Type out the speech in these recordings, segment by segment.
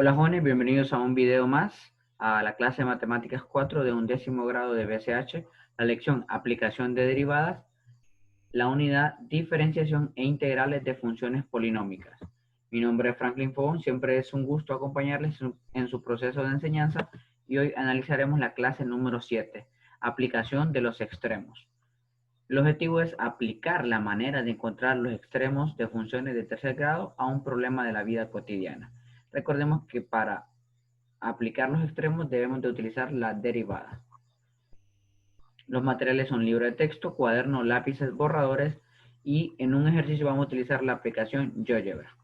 Hola jóvenes, bienvenidos a un video más a la clase de Matemáticas 4 de 11º grado de BCH, la lección Aplicación de derivadas, la unidad Diferenciación e integrales de funciones polinómicas. Mi nombre es Franklin Fogón, siempre es un gusto acompañarles en su proceso de enseñanza y hoy analizaremos la clase número 7, Aplicación de los extremos. El objetivo es aplicar la manera de encontrar los extremos de funciones de tercer grado a un problema de la vida cotidiana. Recordemos que para aplicar los extremos debemos de utilizar la derivada. Los materiales son libro de texto, cuaderno, lápices, borradores y en un ejercicio vamos a utilizar la aplicación GeoGebra.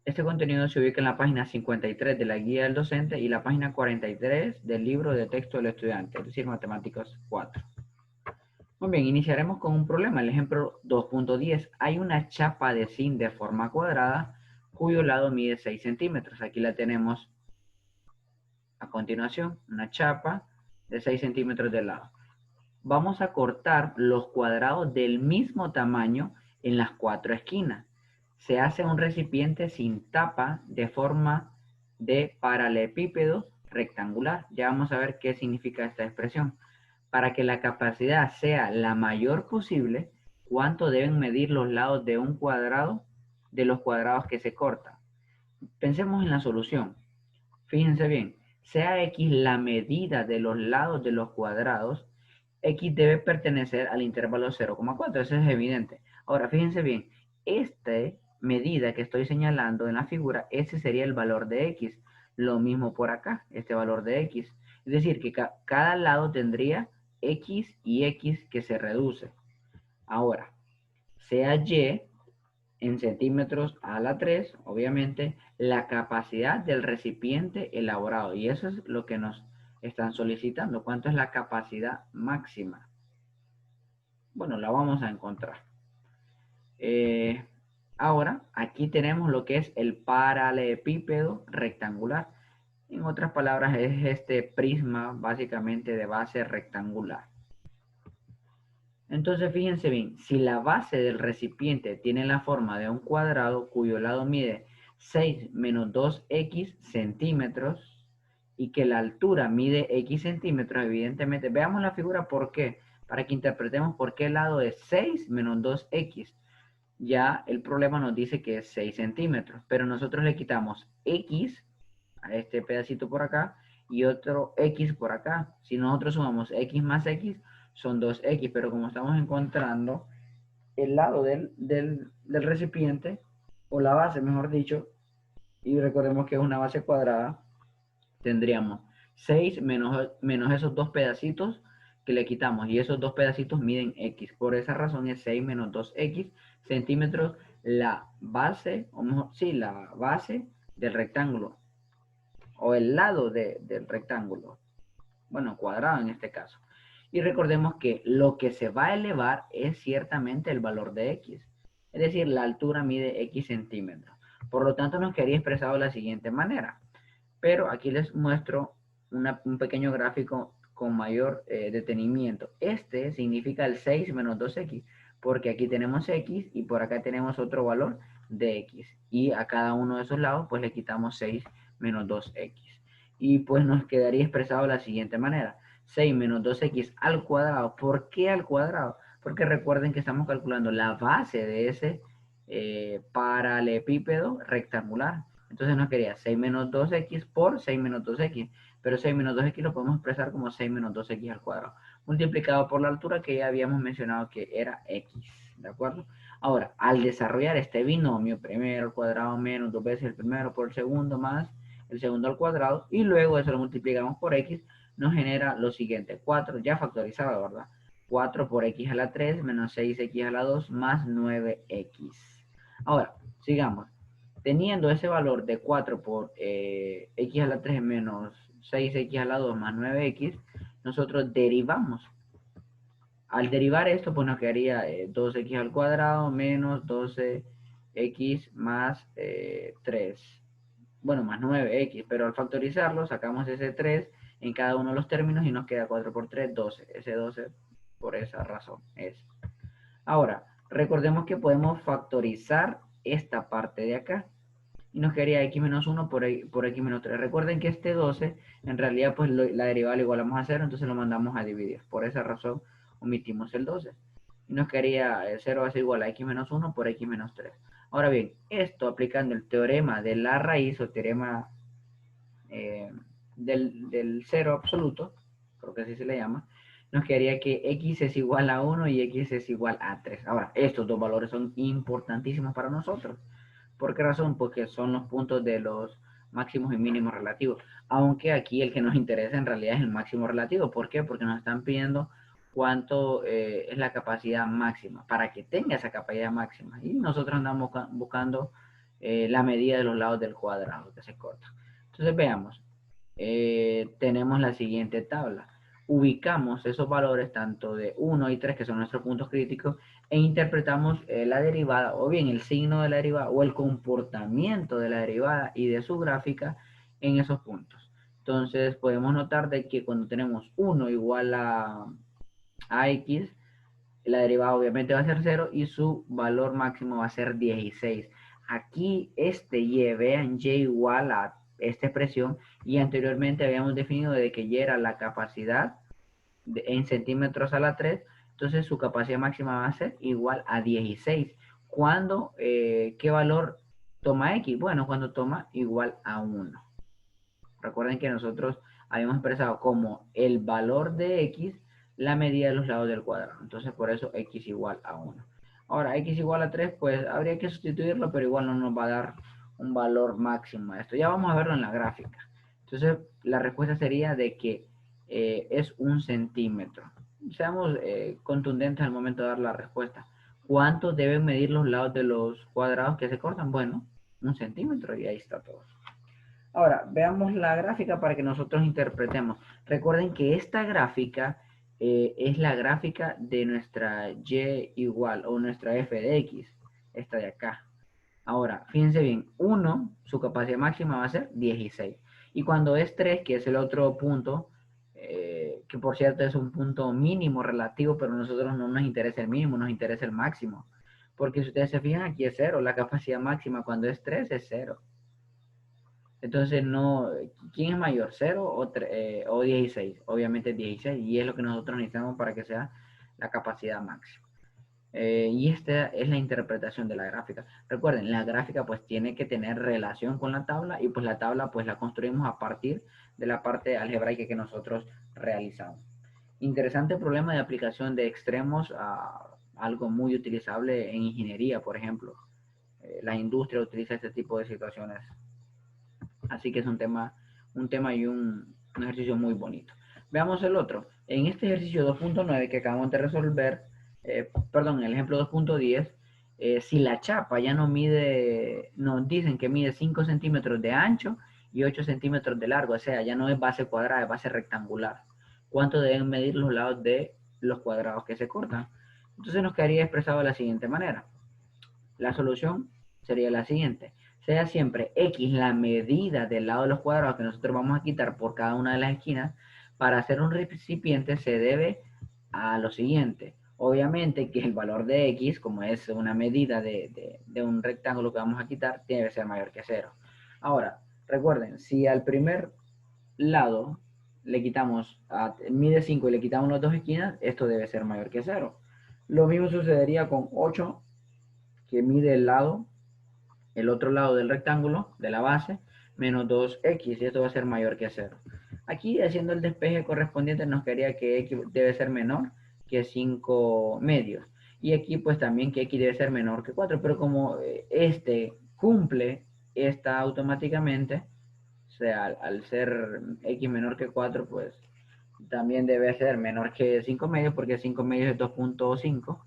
Este contenido se ubica en la página 53 de la guía del docente y la página 43 del libro de texto del estudiante, es decir, Matemáticas 4. Muy bien, iniciaremos con un problema. El ejemplo 2.10. Hay una chapa de zinc de forma cuadrada cuyo lado mide 6 centímetros. Aquí la tenemos a continuación, una chapa de 6 centímetros de lado. Vamos a cortar los cuadrados del mismo tamaño en las 4 esquinas. Se hace un recipiente sin tapa de forma de paralelepípedo rectangular. Ya vamos a ver qué significa esta expresión. Para que la capacidad sea la mayor posible, ¿cuánto deben medir los lados de un cuadrado de los cuadrados que se cortan? Pensemos en la solución. Fíjense bien, sea X la medida de los lados de los cuadrados, X debe pertenecer al intervalo 0,4, eso es evidente. Ahora, fíjense bien, esta medida que estoy señalando en la figura, ese sería el valor de X. Lo mismo por acá, este valor de X. Es decir, que cada lado tendría X y X que se reduce. Ahora, sea Y en centímetros a la 3, obviamente, la capacidad del recipiente elaborado. Y eso es lo que nos están solicitando. ¿Cuánto es la capacidad máxima? Bueno, la vamos a encontrar. Ahora, aquí tenemos lo que es el paralelepípedo rectangular. En otras palabras, es este prisma básicamente de base rectangular. Entonces, fíjense bien, si la base del recipiente tiene la forma de un cuadrado cuyo lado mide 6 menos 2x centímetros y que la altura mide x centímetros, evidentemente, veamos la figura por qué, para que interpretemos por qué el lado es 6 menos 2x. Ya el problema nos dice que es 6 centímetros, pero nosotros le quitamos x a este pedacito por acá y otro x por acá. Si nosotros sumamos x más x, son 2x, pero como estamos encontrando el lado del recipiente, o la base, mejor dicho, y recordemos que es una base cuadrada, tendríamos 6 menos esos dos pedacitos que le quitamos, y esos dos pedacitos miden x. Por esa razón es 6 menos 2x centímetros la base, o mejor, sí, la base del rectángulo, o el lado del rectángulo, bueno, cuadrado en este caso. Y recordemos que lo que se va a elevar es ciertamente el valor de x, es decir, la altura mide x centímetros. Por lo tanto, nos quedaría expresado de la siguiente manera. Pero aquí les muestro un pequeño gráfico con mayor detenimiento. Este significa el 6 menos 2x, porque aquí tenemos x y por acá tenemos otro valor de x. Y a cada uno de esos lados, pues le quitamos 6 menos 2x. Y pues nos quedaría expresado de la siguiente manera. 6 menos 2x al cuadrado. ¿Por qué al cuadrado? Porque recuerden que estamos calculando la base de ese paralelepípedo rectangular. Entonces nos quedaría 6 menos 2x por 6 menos 2x. Pero 6 menos 2x lo podemos expresar como 6 menos 2x al cuadrado. Multiplicado por la altura que ya habíamos mencionado que era x. ¿De acuerdo? Ahora, al desarrollar este binomio, primero al cuadrado menos 2 veces el primero por el segundo más el segundo al cuadrado, y luego eso lo multiplicamos por x, nos genera lo siguiente, 4, ya factorizado, ¿verdad? 4 por x a la 3 menos 6x a la 2 más 9x. Ahora, sigamos. Teniendo ese valor de 4 por x a la 3 menos 6x a la 2 más 9x, nosotros derivamos. Al derivar esto, pues nos quedaría 2x al cuadrado menos 12x más 3. Bueno, más 9x, pero al factorizarlo sacamos ese 3 en cada uno de los términos y nos queda 4 por 3, 12. Ese 12 por esa razón es. Ahora, recordemos que podemos factorizar esta parte de acá. y nos quedaría x menos 1 por x menos 3. Recuerden que este 12, en realidad, pues la derivada la igualamos a 0, entonces lo mandamos a dividir. Por esa razón, omitimos el 12. Y nos quedaría 0 va a ser igual a x menos 1 por x menos 3. Ahora bien, esto aplicando el teorema de la raíz o teorema del cero absoluto, creo que así se le llama, nos quedaría que x es igual a 1 y x es igual a 3. Ahora, estos dos valores son importantísimos para nosotros. ¿Por qué razón? Porque son los puntos de los máximos y mínimos relativos. Aunque aquí el que nos interesa en realidad es el máximo relativo. ¿Por qué? Porque nos están pidiendo cuánto es la capacidad máxima, para que tenga esa capacidad máxima. Y nosotros andamos buscando la medida de los lados del cuadrado que se corta. Entonces veamos, tenemos la siguiente tabla. Ubicamos esos valores tanto de 1 y 3, que son nuestros puntos críticos, e interpretamos la derivada, o bien el signo de la derivada, o el comportamiento de la derivada y de su gráfica en esos puntos. Entonces podemos notar de que cuando tenemos 1 igual a x, la derivada obviamente va a ser 0 y su valor máximo va a ser 16. Aquí este y, vean, y igual a esta expresión, y anteriormente habíamos definido de que y era la capacidad en centímetros a la 3, entonces su capacidad máxima va a ser igual a 16. ¿Cuándo? ¿Qué valor toma x? Bueno, cuando toma igual a 1. Recuerden que nosotros habíamos expresado como el valor de x la medida de los lados del cuadrado. Entonces por eso x igual a 1. Ahora x igual a 3, pues habría que sustituirlo, pero igual no nos va a dar un valor máximo a esto. Ya vamos a verlo en la gráfica. Entonces la respuesta sería de que es 1 centímetro. Seamos contundentes al momento de dar la respuesta. ¿Cuánto deben medir los lados de los cuadrados que se cortan? Bueno, 1 centímetro y ahí está todo. Ahora, veamos la gráfica para que nosotros interpretemos. Recuerden que esta gráfica es la gráfica de nuestra y igual o nuestra f de x, esta de acá. Ahora, fíjense bien, 1, su capacidad máxima va a ser 16. Y cuando es 3, que es el otro punto, que por cierto es un punto mínimo relativo, pero a nosotros no nos interesa el mínimo, nos interesa el máximo. Porque si ustedes se fijan, aquí es 0, la capacidad máxima cuando es 3 es 0. Entonces, no, ¿quién es mayor? ¿0 o 16? Obviamente 16, y es lo que nosotros necesitamos para que sea la capacidad máxima. Y esta es la interpretación de la gráfica. Recuerden, la gráfica pues tiene que tener relación con la tabla, y pues la tabla pues la construimos a partir de la parte algebraica que nosotros realizamos. Interesante problema de aplicación de extremos a algo muy utilizable en ingeniería, por ejemplo. La industria utiliza este tipo de situaciones. Así que es un tema y un ejercicio muy bonito. Veamos el otro. En este ejercicio 2.9 que acabamos de resolver, perdón, en el ejemplo 2.10, si la chapa ya no mide, nos dicen que mide 5 centímetros de ancho y 8 centímetros de largo, o sea, ya no es base cuadrada, es base rectangular. ¿Cuánto deben medir los lados de los cuadrados que se cortan? Entonces nos quedaría expresado de la siguiente manera. La solución sería la siguiente. Sea siempre x la medida del lado de los cuadrados que nosotros vamos a quitar por cada una de las esquinas. Para hacer un recipiente se debe a lo siguiente. Obviamente que el valor de x, como es una medida de un rectángulo que vamos a quitar, debe ser mayor que 0. Ahora, recuerden, si al primer lado le quitamos, mide 5 y le quitamos las dos esquinas, esto debe ser mayor que 0. Lo mismo sucedería con 8, que mide el otro lado del rectángulo, de la base, menos 2x, y esto va a ser mayor que 0. Aquí, haciendo el despeje correspondiente, nos quedaría que x debe ser menor que 5 medios. Y aquí, pues también que x debe ser menor que 4, pero como este cumple esta automáticamente, o sea, al ser x menor que 4, pues también debe ser menor que 5 medios, porque 5 medios es 2.5.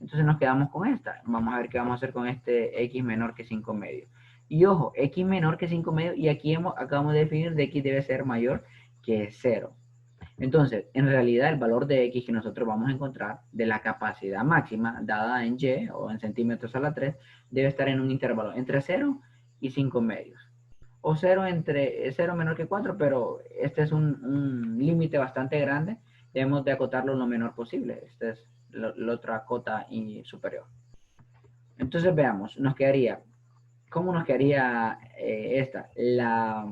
Entonces nos quedamos con esta. Vamos a ver qué vamos a hacer con este x menor que 5 medios. Y ojo, x menor que 5 medios, y aquí acabamos de definir de x debe ser mayor que 0. Entonces, en realidad el valor de x que nosotros vamos a encontrar de la capacidad máxima dada en y o en centímetros a la 3 debe estar en un intervalo entre 0 y 5 medios. O 0 entre 0 menor que 4, pero este es un límite bastante grande. Debemos de acotarlo lo menor posible. Esta es la otra cota superior. Entonces veamos, nos quedaría ¿Cómo nos quedaría esta? La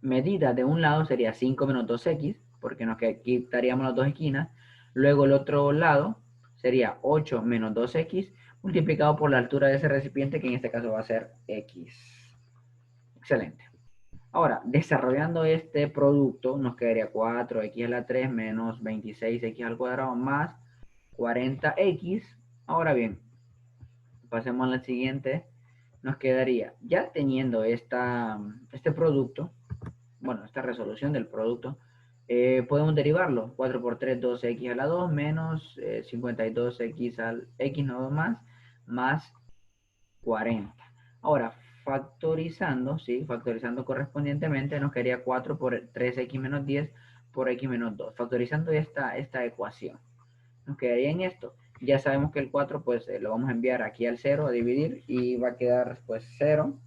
medida de un lado sería 5 menos 2x, porque nos quitaríamos las dos esquinas. Luego el otro lado sería 8 menos 2x multiplicado por la altura de ese recipiente, que en este caso va a ser x. Excelente. Ahora, desarrollando este producto, nos quedaría 4x a la 3 menos 26x al cuadrado más 40x. Ahora bien, pasemos a la siguiente. Nos quedaría, ya teniendo este producto, bueno, esta resolución del producto, podemos derivarlo. 4 por 3, 12x a la 2 menos 52x al x no más 40. Ahora, factorizando, ¿sí? Factorizando correspondientemente, nos quedaría 4 por 3x menos 10 por x menos 2. Factorizando esta ecuación, nos quedaría en esto. Ya sabemos que el 4 pues lo vamos a enviar aquí al 0 a dividir y va a quedar pues 0.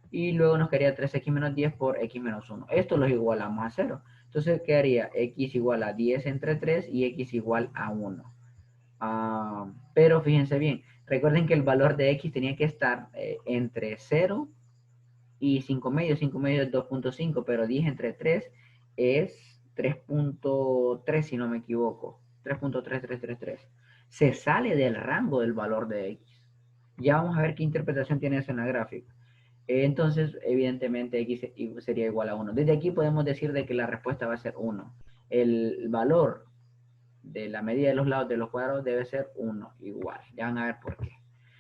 Y luego nos quedaría 3x menos 10 por x menos 1. Esto lo igualamos a 0. Entonces quedaría x igual a 10 entre 3 y x igual a 1. Pero fíjense bien, recuerden que el valor de x tenía que estar entre 0 y 5 medios. 5 medios es 2.5, pero 10 entre 3 es 3.3 si no me equivoco. 3.3333. Se sale del rango del valor de x. Ya vamos a ver qué interpretación tiene eso en la gráfica. Entonces, evidentemente, x sería igual a 1. Desde aquí podemos decir de que la respuesta va a ser 1. El valor de la medida de los lados de los cuadrados debe ser 1 igual. Ya van a ver por qué.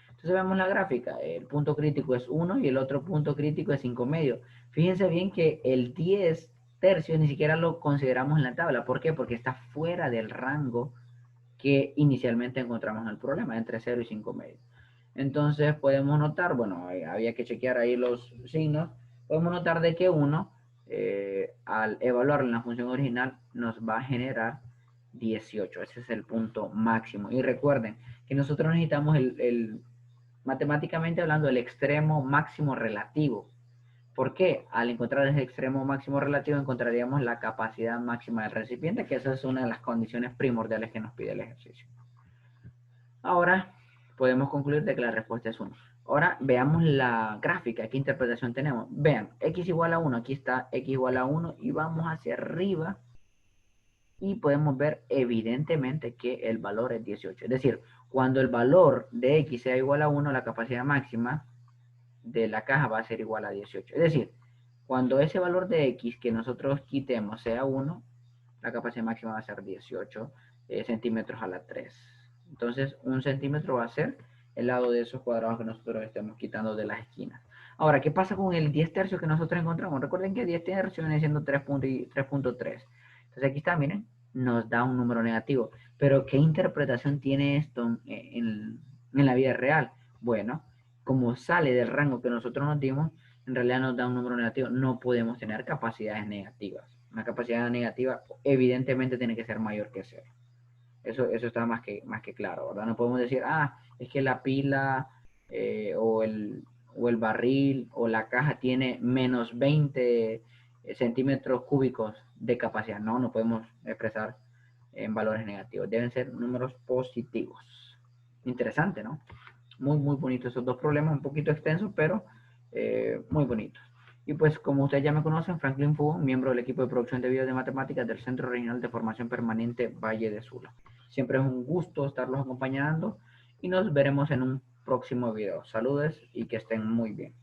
Entonces vemos la gráfica. El punto crítico es 1 y el otro punto crítico es 5 medios. Fíjense bien que el 10 tercios ni siquiera lo consideramos en la tabla. ¿Por qué? Porque está fuera del rango que inicialmente encontramos en el problema, entre 0 y 5 medios. Entonces podemos notar, bueno, había que chequear ahí los signos, podemos notar de que 1, al evaluar en la función original, nos va a generar 18. Ese es el punto máximo. Y recuerden que nosotros necesitamos matemáticamente hablando, el extremo máximo relativo. ¿Por qué? Al encontrar ese extremo máximo relativo encontraríamos la capacidad máxima del recipiente, que esa es una de las condiciones primordiales que nos pide el ejercicio. Ahora podemos concluir de que la respuesta es 1. Ahora veamos la gráfica, qué interpretación tenemos. Vean, x igual a 1, aquí está x igual a 1 y vamos hacia arriba y podemos ver evidentemente que el valor es 18. Es decir, cuando el valor de x sea igual a 1, la capacidad máxima de la caja va a ser igual a 18. Es decir, cuando ese valor de x que nosotros quitemos sea 1, la capacidad máxima va a ser 18 centímetros a la 3. Entonces, 1 centímetro va a ser el lado de esos cuadrados que nosotros estemos quitando de las esquinas. Ahora, ¿qué pasa con el 10 tercios que nosotros encontramos? Recuerden que 10 tercios viene siendo 3.3. Entonces, aquí está, miren, nos da un número negativo. Pero, ¿qué interpretación tiene esto en la vida real? Bueno, como sale del rango que nosotros nos dimos, en realidad nos da un número negativo. No podemos tener capacidades negativas. Una capacidad negativa evidentemente tiene que ser mayor que 0. Eso está más que claro, ¿verdad? No podemos decir, es que la pila o el barril o la caja tiene menos 20 centímetros cúbicos de capacidad. No, no podemos expresar en valores negativos. Deben ser números positivos. Interesante, ¿no? Muy, muy bonitos esos dos problemas, un poquito extensos, pero muy bonitos. Y pues, como ustedes ya me conocen, Franklin Fugón, miembro del equipo de producción de videos de matemáticas del Centro Regional de Formación Permanente Valle de Sula. Siempre es un gusto estarlos acompañando y nos veremos en un próximo video. Saludos y que estén muy bien.